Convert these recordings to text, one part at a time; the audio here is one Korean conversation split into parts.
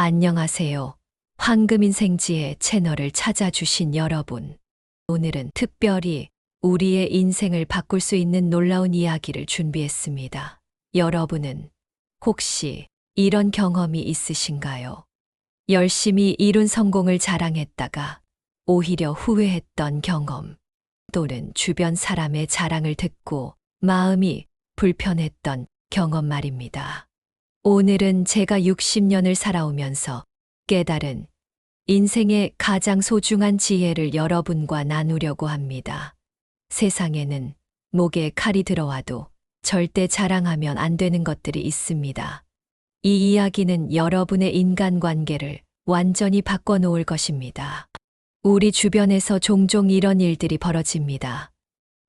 안녕하세요. 황금인생지의 채널을 찾아주신 여러분. 오늘은 특별히 우리의 인생을 바꿀 수 있는 놀라운 이야기를 준비했습니다. 여러분은 혹시 이런 경험이 있으신가요? 열심히 이룬 성공을 자랑했다가 오히려 후회했던 경험, 또는 주변 사람의 자랑을 듣고 마음이 불편했던 경험 말입니다. 오늘은 제가 60년을 살아오면서 깨달은 인생의 가장 소중한 지혜를 여러분과 나누려고 합니다. 세상에는 목에 칼이 들어와도 절대 자랑하면 안 되는 것들이 있습니다. 이 이야기는 여러분의 인간관계를 완전히 바꿔놓을 것입니다. 우리 주변에서 종종 이런 일들이 벌어집니다.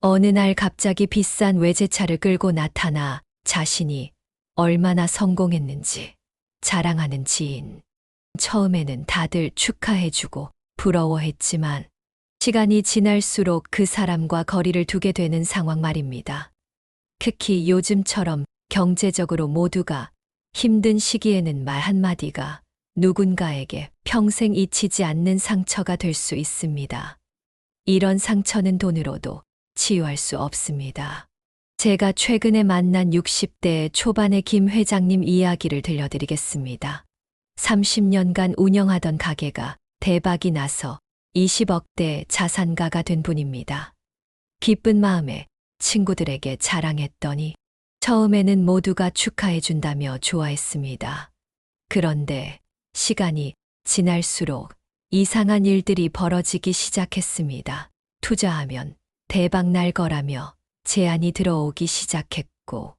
어느 날 갑자기 비싼 외제차를 끌고 나타나 자신이 얼마나 성공했는지 자랑하는 지인. 처음에는 다들 축하해주고 부러워했지만 시간이 지날수록 그 사람과 거리를 두게 되는 상황 말입니다. 특히 요즘처럼 경제적으로 모두가 힘든 시기에는 말 한마디가 누군가에게 평생 잊히지 않는 상처가 될 수 있습니다. 이런 상처는 돈으로도 치유할 수 없습니다. 제가 최근에 만난 60대 초반의 김 회장님 이야기를 들려드리겠습니다. 30년간 운영하던 가게가 대박이 나서 20억대 자산가가 된 분입니다. 기쁜 마음에 친구들에게 자랑했더니 처음에는 모두가 축하해준다며 좋아했습니다. 그런데 시간이 지날수록 이상한 일들이 벌어지기 시작했습니다. 투자하면 대박 날 거라며 제안이 들어오기 시작했고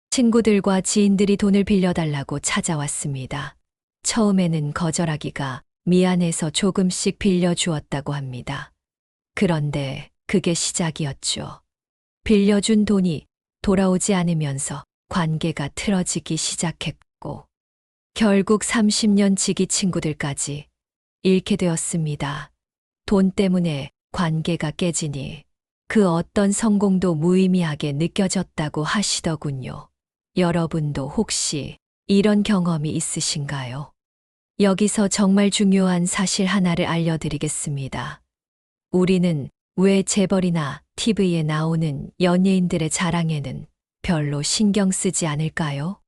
친구들과 지인들이 돈을 빌려달라고 찾아왔습니다. 처음에는 거절하기가 미안해서 조금씩 빌려주었다고 합니다. 그런데 그게 시작이었죠. 빌려준 돈이 돌아오지 않으면서 관계가 틀어지기 시작했고 결국 30년 지기 친구들까지 잃게 되었습니다. 돈 때문에 관계가 깨지니 그 어떤 성공도 무의미하게 느껴졌다고 하시더군요. 여러분도 혹시 이런 경험이 있으신가요? 여기서 정말 중요한 사실 하나를 알려드리겠습니다. 우리는 왜 재벌이나 TV에 나오는 연예인들의 자랑에는 별로 신경 쓰지 않을까요?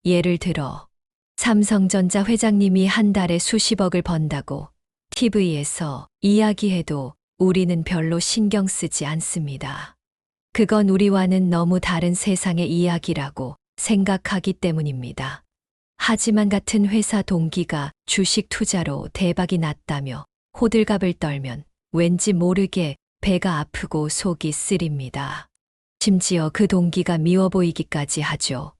예를 들어 삼성전자 회장님이 한 달에 수십억을 번다고 TV에서 이야기해도 우리는 별로 신경 쓰지 않습니다. 그건 우리와는 너무 다른 세상의 이야기라고 생각하기 때문입니다. 하지만 같은 회사 동기가 주식 투자로 대박이 났다며 호들갑을 떨면 왠지 모르게 배가 아프고 속이 쓰립니다. 심지어 그 동기가 미워 보이기까지 하죠.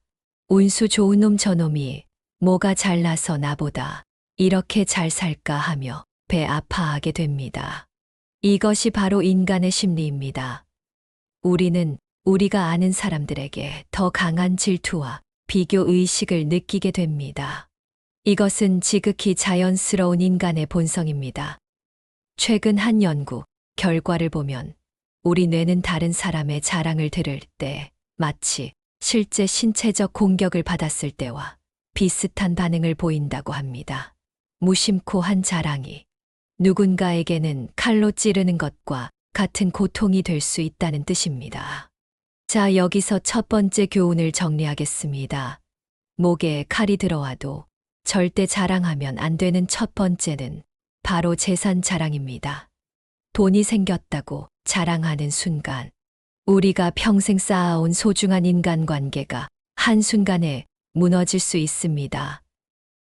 운수 좋은 놈 저놈이 뭐가 잘나서 나보다 이렇게 잘 살까 하며 배 아파하게 됩니다. 이것이 바로 인간의 심리입니다. 우리는 우리가 아는 사람들에게 더 강한 질투와 비교 의식을 느끼게 됩니다. 이것은 지극히 자연스러운 인간의 본성입니다. 최근 한 연구 결과를 보면 우리 뇌는 다른 사람의 자랑을 들을 때 마치 실제 신체적 공격을 받았을 때와 비슷한 반응을 보인다고 합니다. 무심코 한 자랑이 누군가에게는 칼로 찌르는 것과 같은 고통이 될 수 있다는 뜻입니다. 자, 여기서 첫 번째 교훈을 정리하겠습니다. 목에 칼이 들어와도 절대 자랑하면 안 되는 첫 번째는 바로 재산 자랑입니다. 돈이 생겼다고 자랑하는 순간 우리가 평생 쌓아온 소중한 인간관계가 한순간에 무너질 수 있습니다.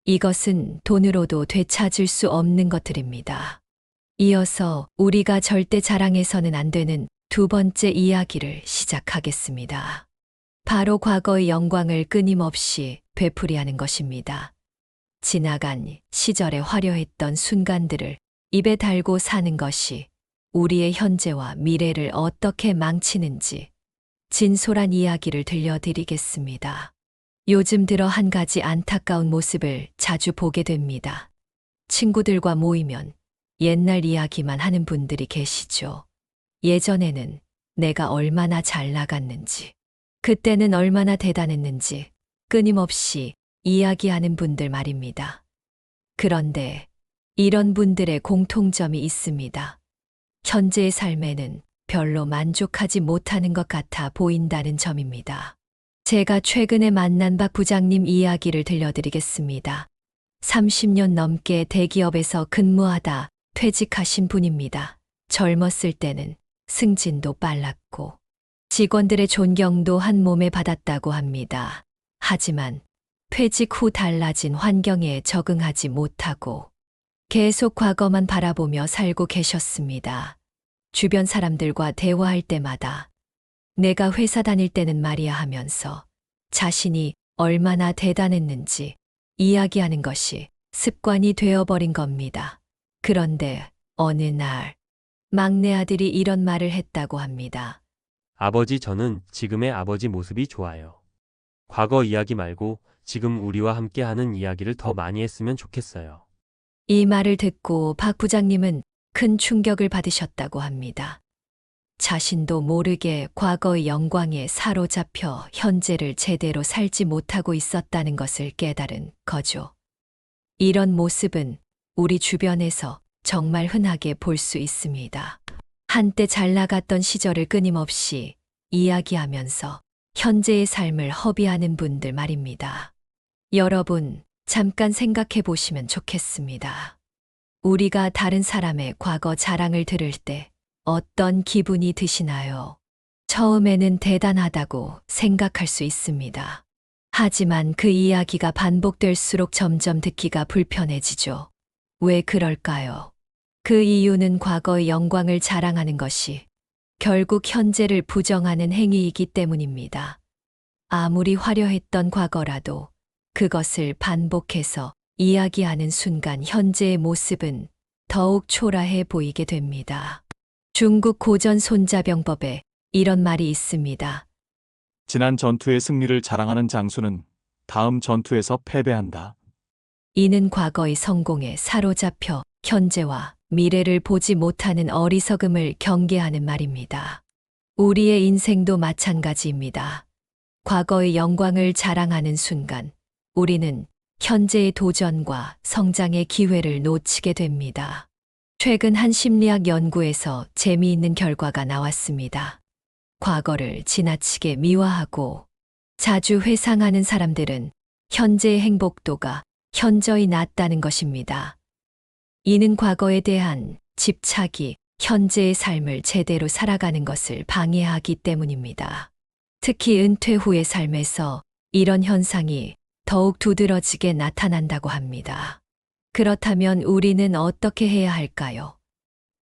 이것은 돈으로도 되찾을 수 없는 것들입니다. 이어서 우리가 절대 자랑해서는 안 되는 두 번째 이야기를 시작하겠습니다. 바로 과거의 영광을 끊임없이 되풀이하는 것입니다. 지나간 시절에 화려했던 순간들을 입에 달고 사는 것이 우리의 현재와 미래를 어떻게 망치는지 진솔한 이야기를 들려드리겠습니다. 요즘 들어 한 가지 안타까운 모습을 자주 보게 됩니다. 친구들과 모이면 옛날 이야기만 하는 분들이 계시죠. 예전에는 내가 얼마나 잘 나갔는지, 그때는 얼마나 대단했는지 끊임없이 이야기하는 분들 말입니다. 그런데 이런 분들의 공통점이 있습니다. 현재의 삶에는 별로 만족하지 못하는 것 같아 보인다는 점입니다. 제가 최근에 만난 박 부장님 이야기를 들려드리겠습니다. 30년 넘게 대기업에서 근무하다 퇴직하신 분입니다. 젊었을 때는 승진도 빨랐고 직원들의 존경도 한 몸에 받았다고 합니다. 하지만 퇴직 후 달라진 환경에 적응하지 못하고 계속 과거만 바라보며 살고 계셨습니다. 주변 사람들과 대화할 때마다 내가 회사 다닐 때는 말이야 하면서 자신이 얼마나 대단했는지 이야기하는 것이 습관이 되어버린 겁니다. 그런데 어느 날 막내 아들이 이런 말을 했다고 합니다. 아버지, 저는 지금의 아버지 모습이 좋아요. 과거 이야기 말고 지금 우리와 함께 하는 이야기를 더 많이 했으면 좋겠어요. 이 말을 듣고 박 부장님은 큰 충격을 받으셨다고 합니다. 자신도 모르게 과거의 영광에 사로잡혀 현재를 제대로 살지 못하고 있었다는 것을 깨달은 거죠. 이런 모습은 우리 주변에서 정말 흔하게 볼 수 있습니다. 한때 잘 나갔던 시절을 끊임없이 이야기하면서 현재의 삶을 허비하는 분들 말입니다. 여러분, 잠깐 생각해 보시면 좋겠습니다. 우리가 다른 사람의 과거 자랑을 들을 때 어떤 기분이 드시나요? 처음에는 대단하다고 생각할 수 있습니다. 하지만 그 이야기가 반복될수록 점점 듣기가 불편해지죠. 왜 그럴까요? 그 이유는 과거의 영광을 자랑하는 것이 결국 현재를 부정하는 행위이기 때문입니다. 아무리 화려했던 과거라도 그것을 반복해서 이야기하는 순간 현재의 모습은 더욱 초라해 보이게 됩니다. 중국 고전 손자병법에 이런 말이 있습니다. 지난 전투의 승리를 자랑하는 장수는 다음 전투에서 패배한다. 이는 과거의 성공에 사로잡혀 현재와 미래를 보지 못하는 어리석음을 경계하는 말입니다. 우리의 인생도 마찬가지입니다. 과거의 영광을 자랑하는 순간 우리는 현재의 도전과 성장의 기회를 놓치게 됩니다. 최근 한 심리학 연구에서 재미있는 결과가 나왔습니다. 과거를 지나치게 미화하고 자주 회상하는 사람들은 현재의 행복도가 현저히 낮다는 것입니다. 이는 과거에 대한 집착이 현재의 삶을 제대로 살아가는 것을 방해하기 때문입니다. 특히 은퇴 후의 삶에서 이런 현상이 더욱 두드러지게 나타난다고 합니다. 그렇다면 우리는 어떻게 해야 할까요?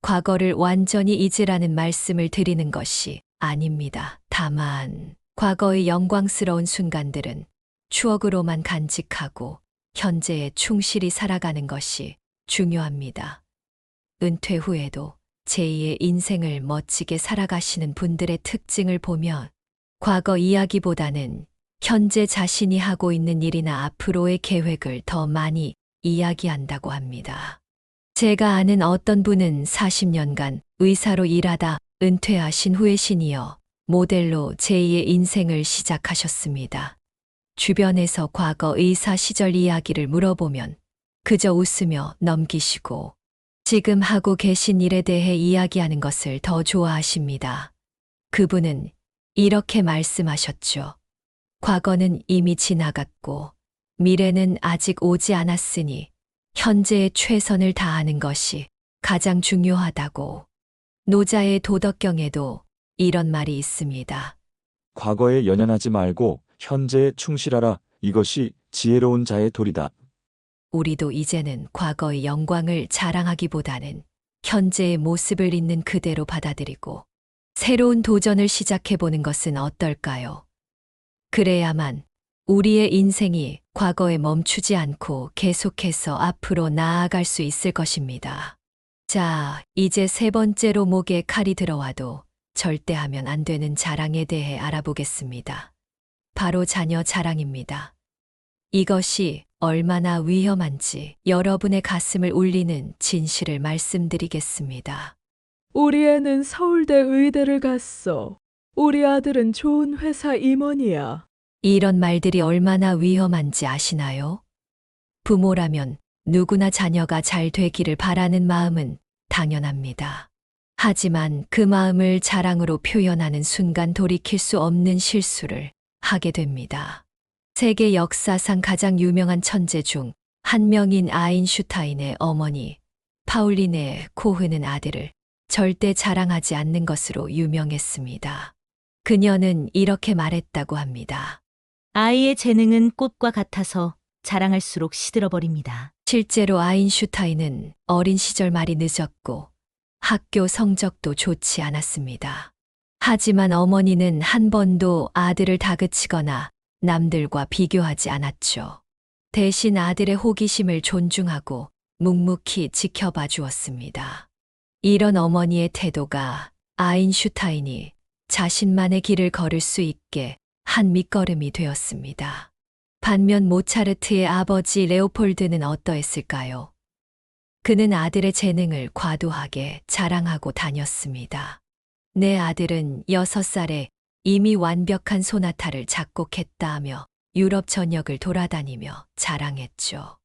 과거를 완전히 잊으라는 말씀을 드리는 것이 아닙니다. 다만 과거의 영광스러운 순간들은 추억으로만 간직하고 현재에 충실히 살아가는 것이 중요합니다. 은퇴 후에도 제2의 인생을 멋지게 살아가시는 분들의 특징을 보면 과거 이야기보다는 현재 자신이 하고 있는 일이나 앞으로의 계획을 더 많이 이야기한다고 합니다. 제가 아는 어떤 분은 40년간 의사로 일하다 은퇴하신 후에 시니어 모델로 제2의 인생을 시작하셨습니다. 주변에서 과거 의사 시절 이야기를 물어보면 그저 웃으며 넘기시고 지금 하고 계신 일에 대해 이야기하는 것을 더 좋아하십니다. 그분은 이렇게 말씀하셨죠. 과거는 이미 지나갔고 미래는 아직 오지 않았으니 현재의 최선을 다하는 것이 가장 중요하다고. 노자의 도덕경에도 이런 말이 있습니다. 과거에 연연하지 말고 현재에 충실하라. 이것이 지혜로운 자의 도리다. 우리도 이제는 과거의 영광을 자랑하기보다는 현재의 모습을 있는 그대로 받아들이고 새로운 도전을 시작해보는 것은 어떨까요? 그래야만 우리의 인생이 과거에 멈추지 않고 계속해서 앞으로 나아갈 수 있을 것입니다. 자, 이제 세 번째로 목에 칼이 들어와도 절대 하면 안 되는 자랑에 대해 알아보겠습니다. 바로 자녀 자랑입니다. 이것이 얼마나 위험한지 여러분의 가슴을 울리는 진실을 말씀드리겠습니다. 우리 애는 서울대 의대를 갔어. 우리 아들은 좋은 회사 임원이야. 이런 말들이 얼마나 위험한지 아시나요? 부모라면 누구나 자녀가 잘 되기를 바라는 마음은 당연합니다. 하지만 그 마음을 자랑으로 표현하는 순간 돌이킬 수 없는 실수를 하게 됩니다. 세계 역사상 가장 유명한 천재 중 한 명인 아인슈타인의 어머니 파울리네 코흐는 아들을 절대 자랑하지 않는 것으로 유명했습니다. 그녀는 이렇게 말했다고 합니다. 아이의 재능은 꽃과 같아서 자랑할수록 시들어버립니다. 실제로 아인슈타인은 어린 시절 말이 늦었고 학교 성적도 좋지 않았습니다. 하지만 어머니는 한 번도 아들을 다그치거나 남들과 비교하지 않았죠. 대신 아들의 호기심을 존중하고 묵묵히 지켜봐 주었습니다. 이런 어머니의 태도가 아인슈타인이 자신만의 길을 걸을 수 있게 한 밑거름이 되었습니다. 반면 모차르트의 아버지 레오폴드는 어떠했을까요? 그는 아들의 재능을 과도하게 자랑하고 다녔습니다. 내 아들은 6살에 이미 완벽한 소나타를 작곡했다며 유럽 전역을 돌아다니며 자랑했죠.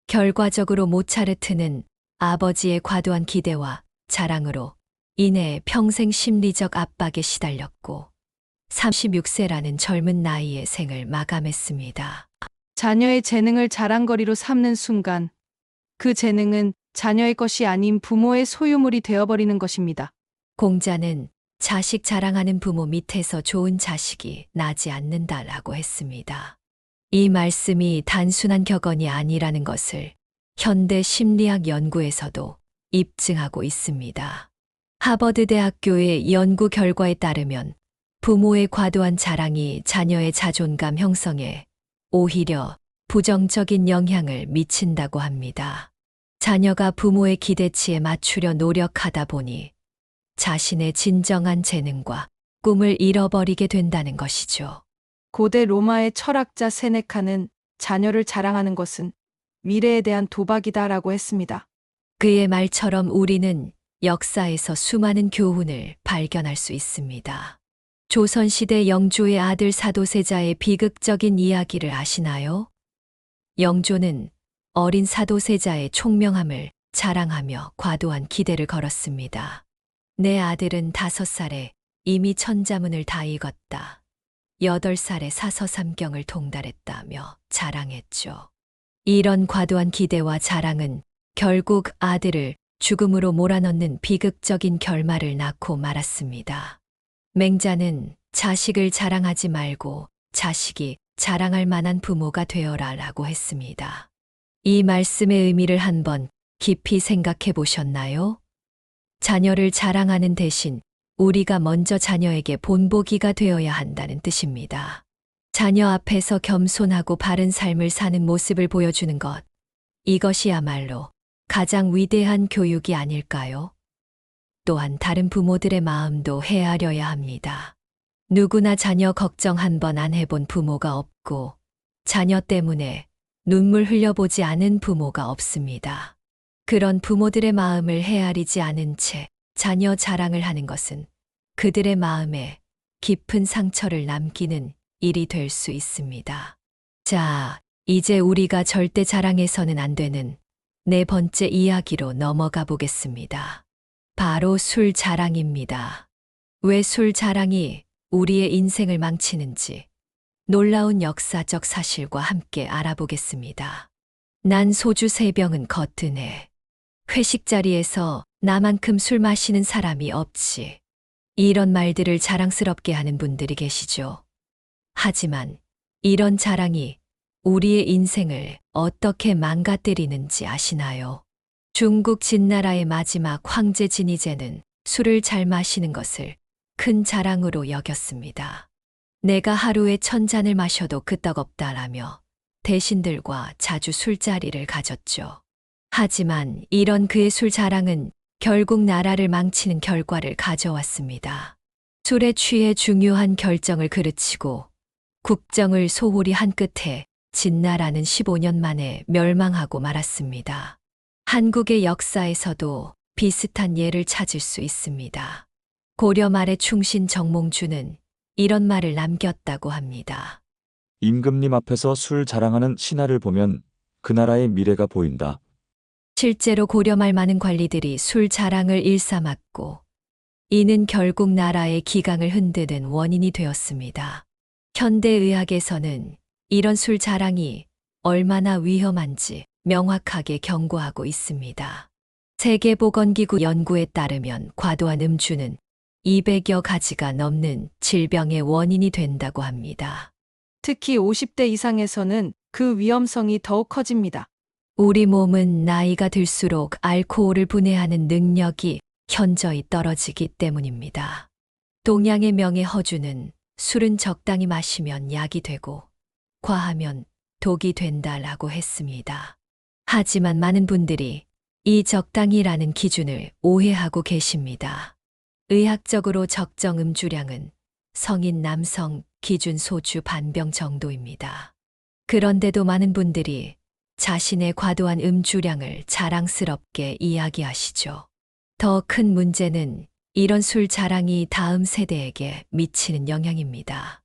결과적으로 모차르트는 아버지의 과도한 기대와 자랑으로 인해 평생 심리적 압박에 시달렸고 36세라는 젊은 나이에 생을 마감했습니다. 자녀의 재능을 자랑거리로 삼는 순간 그 재능은 자녀의 것이 아닌 부모의 소유물이 되어버리는 것입니다. 공자는 자식 자랑하는 부모 밑에서 좋은 자식이 나지 않는다라고 했습니다. 이 말씀이 단순한 격언이 아니라는 것을 현대 심리학 연구에서도 입증하고 있습니다. 하버드 대학교의 연구 결과에 따르면 부모의 과도한 자랑이 자녀의 자존감 형성에 오히려 부정적인 영향을 미친다고 합니다. 자녀가 부모의 기대치에 맞추려 노력하다 보니 자신의 진정한 재능과 꿈을 잃어버리게 된다는 것이죠. 고대 로마의 철학자 세네카는 자녀를 자랑하는 것은 미래에 대한 도박이다라고 했습니다. 그의 말처럼 우리는 역사에서 수많은 교훈을 발견할 수 있습니다. 조선시대 영조의 아들 사도세자의 비극적인 이야기를 아시나요? 영조는 어린 사도세자의 총명함을 자랑하며 과도한 기대를 걸었습니다. 내 아들은 5살에 이미 천자문을 다 읽었다. 8살에 사서삼경을 통달했다며 자랑했죠. 이런 과도한 기대와 자랑은 결국 아들을 죽음으로 몰아넣는 비극적인 결말을 낳고 말았습니다. 맹자는 자식을 자랑하지 말고 자식이 자랑할 만한 부모가 되어라 라고 했습니다. 이 말씀의 의미를 한번 깊이 생각해 보셨나요? 자녀를 자랑하는 대신 우리가 먼저 자녀에게 본보기가 되어야 한다는 뜻입니다. 자녀 앞에서 겸손하고 바른 삶을 사는 모습을 보여주는 것, 이것이야말로 가장 위대한 교육이 아닐까요? 또한 다른 부모들의 마음도 헤아려야 합니다. 누구나 자녀 걱정 한 번 안 해본 부모가 없고 자녀 때문에 눈물 흘려보지 않은 부모가 없습니다. 그런 부모들의 마음을 헤아리지 않은 채 자녀 자랑을 하는 것은 그들의 마음에 깊은 상처를 남기는 일이 될 수 있습니다. 자, 이제 우리가 절대 자랑해서는 안 되는 4번째 이야기로 넘어가 보겠습니다. 바로 술 자랑입니다. 왜 술 자랑이 우리의 인생을 망치는지 놀라운 역사적 사실과 함께 알아보겠습니다. 난 소주 3병은 거뜬해. 회식 자리에서 나만큼 술 마시는 사람이 없지. 이런 말들을 자랑스럽게 하는 분들이 계시죠. 하지만 이런 자랑이 우리의 인생을 어떻게 망가뜨리는지 아시나요? 중국 진나라의 마지막 황제 진이제는 술을 잘 마시는 것을 큰 자랑으로 여겼습니다. 내가 하루에 1000잔을 마셔도 끄떡없다라며 대신들과 자주 술자리를 가졌죠. 하지만 이런 그의 술 자랑은 결국 나라를 망치는 결과를 가져왔습니다. 술에 취해 중요한 결정을 그르치고 국정을 소홀히 한 끝에 진나라는 15년 만에 멸망하고 말았습니다. 한국의 역사에서도 비슷한 예를 찾을 수 있습니다. 고려 말의 충신 정몽주는 이런 말을 남겼다고 합니다. 임금님 앞에서 술 자랑하는 신하를 보면 그 나라의 미래가 보인다. 실제로 고려말 많은 관리들이 술 자랑을 일삼았고, 이는 결국 나라의 기강을 흔드는 원인이 되었습니다. 현대의학에서는 이런 술 자랑이 얼마나 위험한지 명확하게 경고하고 있습니다. 세계보건기구 연구에 따르면 과도한 음주는 200여 가지가 넘는 질병의 원인이 된다고 합니다. 특히 50대 이상에서는 그 위험성이 더욱 커집니다. 우리 몸은 나이가 들수록 알코올을 분해하는 능력이 현저히 떨어지기 때문입니다. 동양의 명예 허주는 술은 적당히 마시면 약이 되고 과하면 독이 된다라고 했습니다. 하지만 많은 분들이 이 적당히라는 기준을 오해하고 계십니다. 의학적으로 적정 음주량은 성인 남성 기준 소주 반병 정도입니다. 그런데도 많은 분들이 자신의 과도한 음주량을 자랑스럽게 이야기하시죠. 더 큰 문제는 이런 술 자랑이 다음 세대에게 미치는 영향입니다.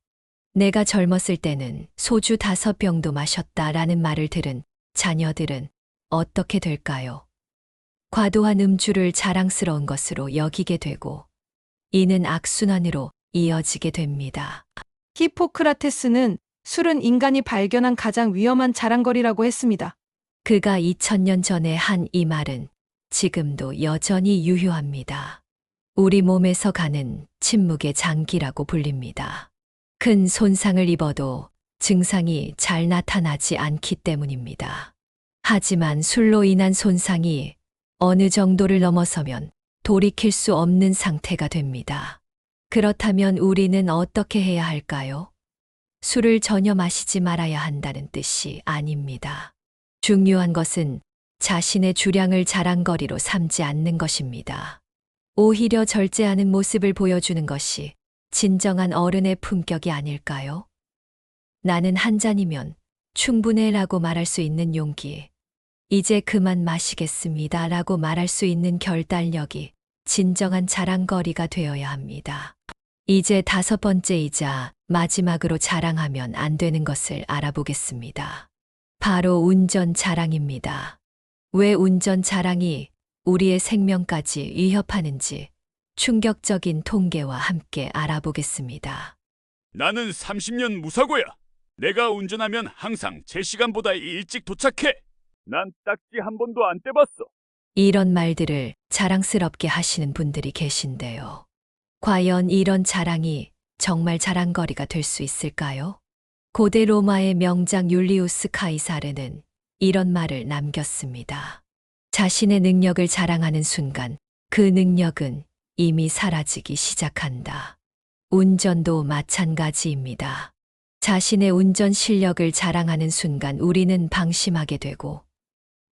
내가 젊었을 때는 소주 5병도 마셨다라는 말을 들은 자녀들은 어떻게 될까요? 과도한 음주를 자랑스러운 것으로 여기게 되고, 이는 악순환으로 이어지게 됩니다. 히포크라테스는 술은 인간이 발견한 가장 위험한 자랑거리라고 했습니다. 그가 2000년 전에 한 이 말은 지금도 여전히 유효합니다. 우리 몸에서 가는 침묵의 장기라고 불립니다. 큰 손상을 입어도 증상이 잘 나타나지 않기 때문입니다. 하지만 술로 인한 손상이 어느 정도를 넘어서면 돌이킬 수 없는 상태가 됩니다. 그렇다면 우리는 어떻게 해야 할까요? 술을 전혀 마시지 말아야 한다는 뜻이 아닙니다. 중요한 것은 자신의 주량을 자랑거리로 삼지 않는 것입니다. 오히려 절제하는 모습을 보여주는 것이 진정한 어른의 품격이 아닐까요? 나는 한 잔이면 충분해라고 말할 수 있는 용기, 이제 그만 마시겠습니다 라고 말할 수 있는 결단력이 진정한 자랑거리가 되어야 합니다. 이제 5번째이자 마지막으로 자랑하면 안 되는 것을 알아보겠습니다. 바로 운전 자랑입니다. 왜 운전 자랑이 우리의 생명까지 위협하는지 충격적인 통계와 함께 알아보겠습니다. 나는 30년 무사고야. 내가 운전하면 항상 제 시간보다 일찍 도착해. 난 딱지 한 번도 안 떼봤어. 이런 말들을 자랑스럽게 하시는 분들이 계신데요. 과연 이런 자랑이 정말 자랑거리가 될 수 있을까요? 고대 로마의 명장 율리우스 카이사르는 이런 말을 남겼습니다. 자신의 능력을 자랑하는 순간 그 능력은 이미 사라지기 시작한다. 운전도 마찬가지입니다. 자신의 운전 실력을 자랑하는 순간 우리는 방심하게 되고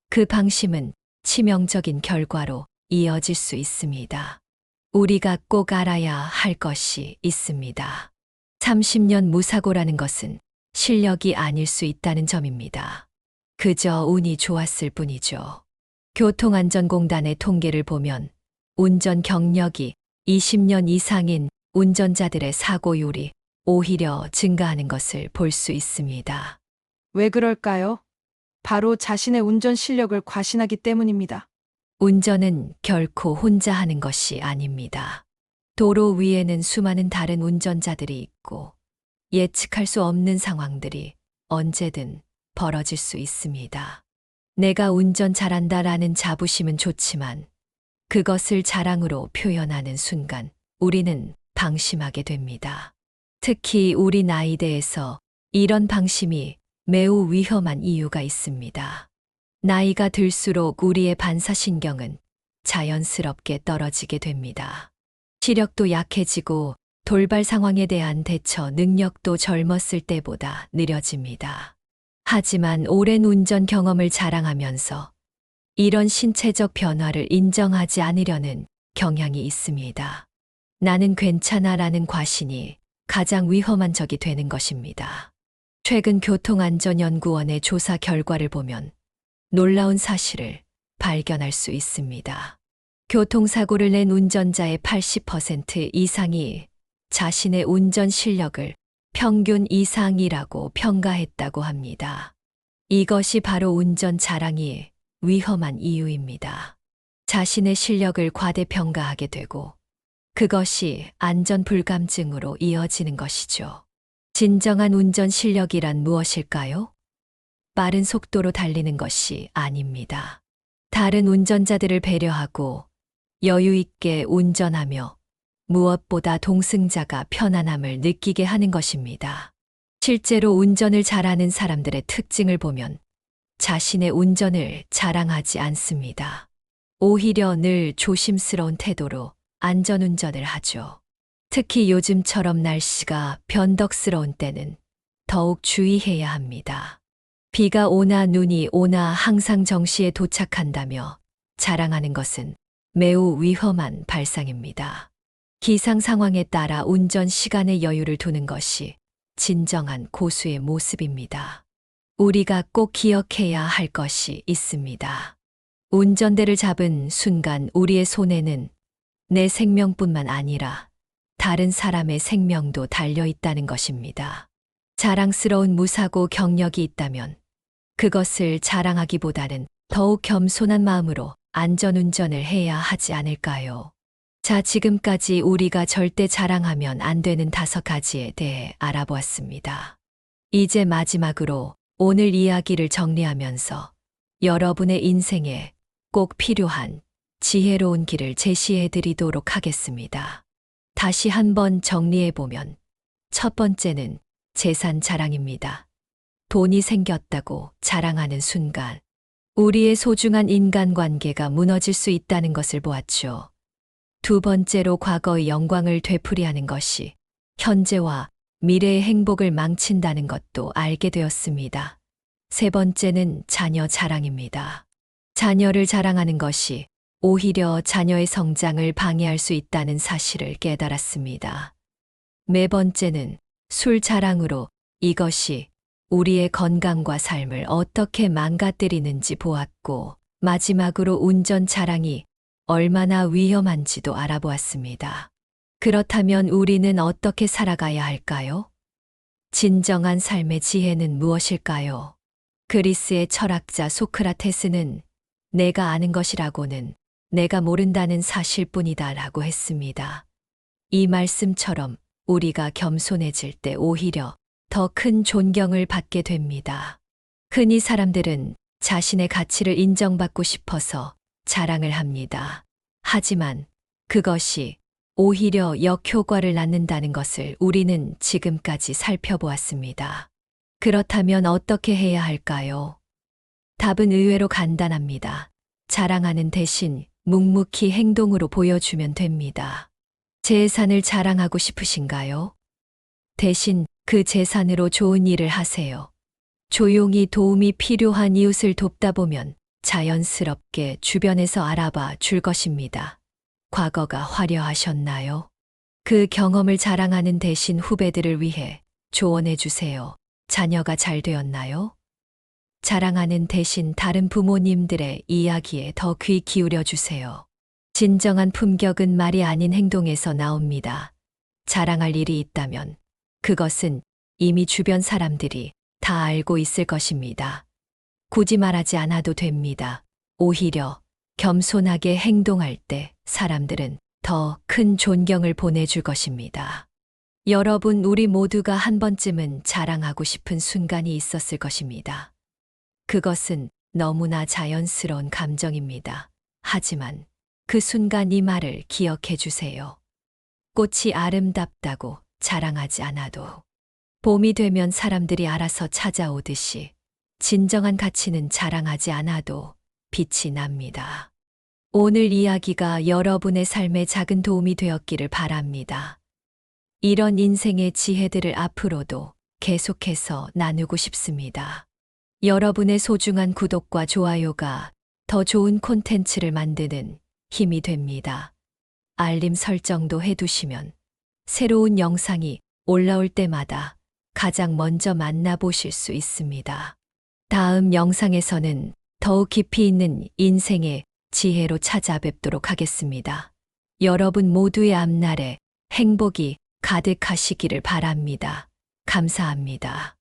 그 방심은 치명적인 결과로 이어질 수 있습니다. 우리가 꼭 알아야 할 것이 있습니다. 30년 무사고라는 것은 실력이 아닐 수 있다는 점입니다. 그저 운이 좋았을 뿐이죠. 교통안전공단의 통계를 보면 운전 경력이 20년 이상인 운전자들의 사고율이 오히려 증가하는 것을 볼 수 있습니다. 왜 그럴까요? 바로 자신의 운전 실력을 과신하기 때문입니다. 운전은 결코 혼자 하는 것이 아닙니다. 도로 위에는 수많은 다른 운전자들이 있고 예측할 수 없는 상황들이 언제든 벌어질 수 있습니다. 내가 운전 잘한다라는 자부심은 좋지만 그것을 자랑으로 표현하는 순간 우리는 방심하게 됩니다. 특히 우리 나이대에서 이런 방심이 매우 위험한 이유가 있습니다. 나이가 들수록 우리의 반사신경은 자연스럽게 떨어지게 됩니다. 시력도 약해지고 돌발 상황에 대한 대처 능력도 젊었을 때보다 느려집니다. 하지만 오랜 운전 경험을 자랑하면서 이런 신체적 변화를 인정하지 않으려는 경향이 있습니다. 나는 괜찮아라는 과신이 가장 위험한 적이 되는 것입니다. 최근 교통안전연구원의 조사 결과를 보면 놀라운 사실을 발견할 수 있습니다. 교통사고를 낸 운전자의 80% 이상이 자신의 운전 실력을 평균 이상이라고 평가했다고 합니다. 이것이 바로 운전 자랑이 위험한 이유입니다. 자신의 실력을 과대평가하게 되고 그것이 안전 불감증으로 이어지는 것이죠. 진정한 운전 실력이란 무엇일까요? 빠른 속도로 달리는 것이 아닙니다. 다른 운전자들을 배려하고 여유 있게 운전하며 무엇보다 동승자가 편안함을 느끼게 하는 것입니다. 실제로 운전을 잘하는 사람들의 특징을 보면 자신의 운전을 자랑하지 않습니다. 오히려 늘 조심스러운 태도로 안전운전을 하죠. 특히 요즘처럼 날씨가 변덕스러운 때는 더욱 주의해야 합니다. 비가 오나 눈이 오나 항상 정시에 도착한다며 자랑하는 것은 매우 위험한 발상입니다. 기상 상황에 따라 운전 시간의 여유를 두는 것이 진정한 고수의 모습입니다. 우리가 꼭 기억해야 할 것이 있습니다. 운전대를 잡은 순간 우리의 손에는 내 생명뿐만 아니라 다른 사람의 생명도 달려 있다는 것입니다. 자랑스러운 무사고 경력이 있다면 그것을 자랑하기보다는 더욱 겸손한 마음으로 안전운전을 해야 하지 않을까요? 자, 지금까지 우리가 절대 자랑하면 안 되는 5가지에 대해 알아보았습니다. 이제 마지막으로 오늘 이야기를 정리하면서 여러분의 인생에 꼭 필요한 지혜로운 길을 제시해 드리도록 하겠습니다. 다시 한번 정리해보면 첫 번째는 재산 자랑입니다. 돈이 생겼다고 자랑하는 순간 우리의 소중한 인간관계가 무너질 수 있다는 것을 보았죠. 두 번째로 과거의 영광을 되풀이하는 것이 현재와 미래의 행복을 망친다는 것도 알게 되었습니다. 세 번째는 자녀 자랑입니다. 자녀를 자랑하는 것이 오히려 자녀의 성장을 방해할 수 있다는 사실을 깨달았습니다. 네 번째는 술 자랑으로 이것이 우리의 건강과 삶을 어떻게 망가뜨리는지 보았고, 마지막으로 운전 자랑이 얼마나 위험한지도 알아보았습니다. 그렇다면 우리는 어떻게 살아가야 할까요? 진정한 삶의 지혜는 무엇일까요? 그리스의 철학자 소크라테스는 내가 아는 것이라고는 내가 모른다는 사실뿐이다 라고 했습니다. 이 말씀처럼 우리가 겸손해질 때 오히려 더 큰 존경을 받게 됩니다. 흔히 사람들은 자신의 가치를 인정받고 싶어서 자랑을 합니다. 하지만 그것이 오히려 역효과를 낳는다는 것을 우리는 지금까지 살펴보았습니다. 그렇다면 어떻게 해야 할까요? 답은 의외로 간단합니다. 자랑하는 대신 묵묵히 행동으로 보여주면 됩니다. 재산을 자랑하고 싶으신가요? 대신 그 재산으로 좋은 일을 하세요. 조용히 도움이 필요한 이웃을 돕다 보면 자연스럽게 주변에서 알아봐 줄 것입니다. 과거가 화려하셨나요? 그 경험을 자랑하는 대신 후배들을 위해 조언해 주세요. 자녀가 잘 되었나요? 자랑하는 대신 다른 부모님들의 이야기에 더 귀 기울여 주세요. 진정한 품격은 말이 아닌 행동에서 나옵니다. 자랑할 일이 있다면 그것은 이미 주변 사람들이 다 알고 있을 것입니다. 굳이 말하지 않아도 됩니다. 오히려 겸손하게 행동할 때 사람들은 더 큰 존경을 보내줄 것입니다. 여러분, 우리 모두가 한 번쯤은 자랑하고 싶은 순간이 있었을 것입니다. 그것은 너무나 자연스러운 감정입니다. 하지만 그 순간 이 말을 기억해 주세요. 꽃이 아름답다고 자랑하지 않아도 봄이 되면 사람들이 알아서 찾아오듯이 진정한 가치는 자랑하지 않아도 빛이 납니다. 오늘 이야기가 여러분의 삶에 작은 도움이 되었기를 바랍니다. 이런 인생의 지혜들을 앞으로도 계속해서 나누고 싶습니다. 여러분의 소중한 구독과 좋아요가 더 좋은 콘텐츠를 만드는 힘이 됩니다. 알림 설정도 해두시면 새로운 영상이 올라올 때마다 가장 먼저 만나보실 수 있습니다. 다음 영상에서는 더욱 깊이 있는 인생의 지혜로 찾아뵙도록 하겠습니다. 여러분 모두의 앞날에 행복이 가득하시기를 바랍니다. 감사합니다.